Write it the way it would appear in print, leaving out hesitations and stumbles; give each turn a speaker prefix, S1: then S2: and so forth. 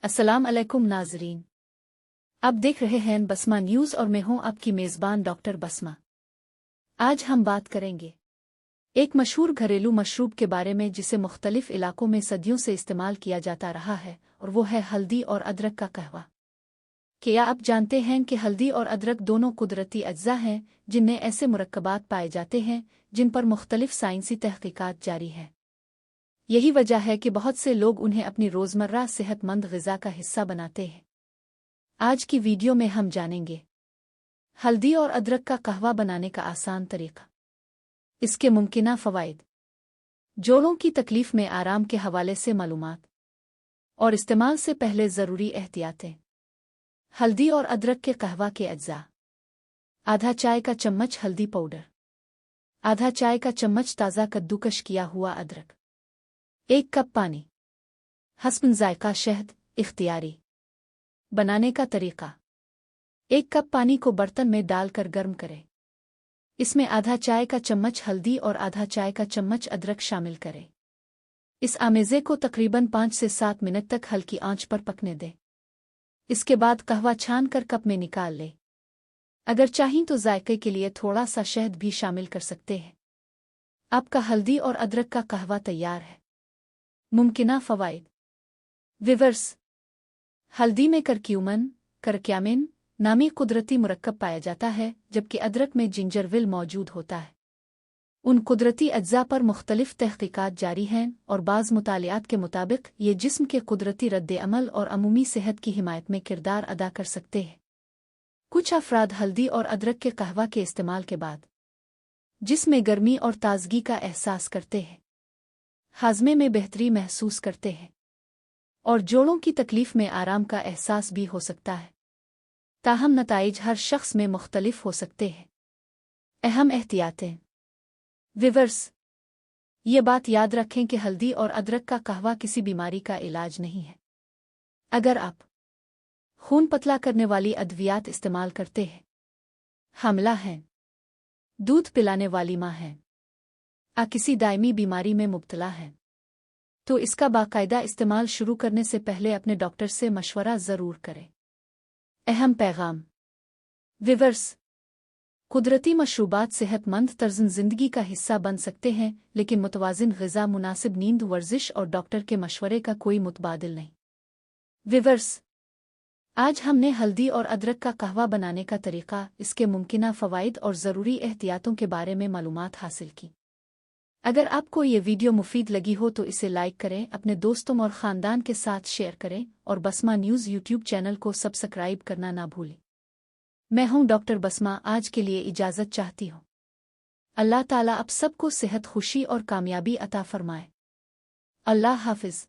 S1: अस्सलाम अलैकुम नाजरीन। आप देख रहे हैं बसमा न्यूज़ और मैं हूं आपकी मेज़बान डॉक्टर बसमा। आज हम बात करेंगे एक मशहूर घरेलू मशरूब के बारे में जिसे मुख्तलिफ इलाकों में सदियों से इस्तेमाल किया जाता रहा है, और वो है हल्दी और अदरक का कहवा। क्या आप जानते हैं कि हल्दी और अदरक दोनों कुदरती अज्जा हैं जिनमें ऐसे मुरक्कबात पाए जाते हैं जिन पर मुख्तलिफ साइंसी तहकीकात जारी हैं। यही वजह है कि बहुत से लोग उन्हें अपनी रोज़मर्रा सेहतमंद ग़िज़ा का हिस्सा बनाते हैं। आज की वीडियो में हम जानेंगे हल्दी और अदरक का कहवा बनाने का आसान तरीका, इसके मुमकिना फ़वाइद, जोड़ों की तकलीफ़ में आराम के हवाले से मालूमात और इस्तेमाल से पहले ज़रूरी एहतियातें। हल्दी और अदरक के कहवा के अज्जा: आधा चाय का चम्मच हल्दी पाउडर, आधा चाय का चम्मच ताज़ा कद्दूकश किया हुआ अदरक, 1 कप पानी, हस्बन जायका शहद इख्तियारी। बनाने का तरीका: 1 कप पानी को बर्तन में डालकर गर्म करें। इसमें आधा चाय का चम्मच हल्दी और आधा चाय का चम्मच अदरक शामिल करें। इस आमेज़े को तकरीबन 5 से 7 मिनट तक हल्की आंच पर पकने दें। इसके बाद कहवा छान कर कप में निकाल लें। अगर चाहें तो जायके के लिए थोड़ा सा शहद भी शामिल कर सकते हैं। आपका हल्दी और अदरक का कहवा तैयार है। मुमकिना फ़वाइद। विवर्स: हल्दी में करक्यामिन नामी कुदरती मुरक्कब पाया जाता है, जबकि अदरक में जिंजरविल मौजूद होता है। उन कुदरती अज्जा पर मुख्तलिफ तहकीकात जारी हैं और बाज़ मुतालियात के मुताबिक ये जिस्म के कुदरती रद्द-ए-अमल और अमूमी सेहत की हिमायत में किरदार अदा कर सकते हैं। कुछ अफराद हल्दी और अदरक के कहवा के इस्तेमाल के बाद जिस्म में गर्मी और ताजगी का एहसास करते हैं, हाजमे में बेहतरी महसूस करते हैं और जोड़ों की तकलीफ में आराम का एहसास भी हो सकता है। ताहम नताइज हर शख्स में मुख्तलिफ हो सकते हैं। अहम एहतियातें। विवर्स: ये बात याद रखें कि हल्दी और अदरक का कहवा किसी बीमारी का इलाज नहीं है। अगर आप खून पतला करने वाली अद्वियात इस्तेमाल करते हैं, हमला हैं, दूध पिलाने वाली माँ हैं, या किसी दायमी बीमारी में मुब्तला हैं, तो इसका बाकायदा इस्तेमाल शुरू करने से पहले अपने डॉक्टर से मशवरा ज़रूर करें। अहम पैगाम। विवर्स: कुदरती मशरूबात सेहतमंद तर्ज़ ज़िंदगी का हिस्सा बन सकते हैं, लेकिन मुतवाज़िन ग़िज़ा, मुनासिब नींद, वर्जिश और डॉक्टर के मशवरे का कोई मुतबादिल नहीं। विवर्स, आज हमने हल्दी और अदरक का कहवा बनाने का तरीका, इसके मुमकिना फ़वाइद और ज़रूरी एहतियातों के बारे में मालूमात हासिल की। अगर आपको ये वीडियो मुफीद लगी हो तो इसे लाइक करें, अपने दोस्तों और ख़ानदान के साथ शेयर करें और बसमा न्यूज़ यूट्यूब चैनल को सब्सक्राइब करना ना भूलें। मैं हूं डॉक्टर बसमा, आज के लिए इजाज़त चाहती हूं। अल्लाह ताला आप सबको सेहत, खुशी और कामयाबी अता फरमाए। अल्लाह हाफ़िज़।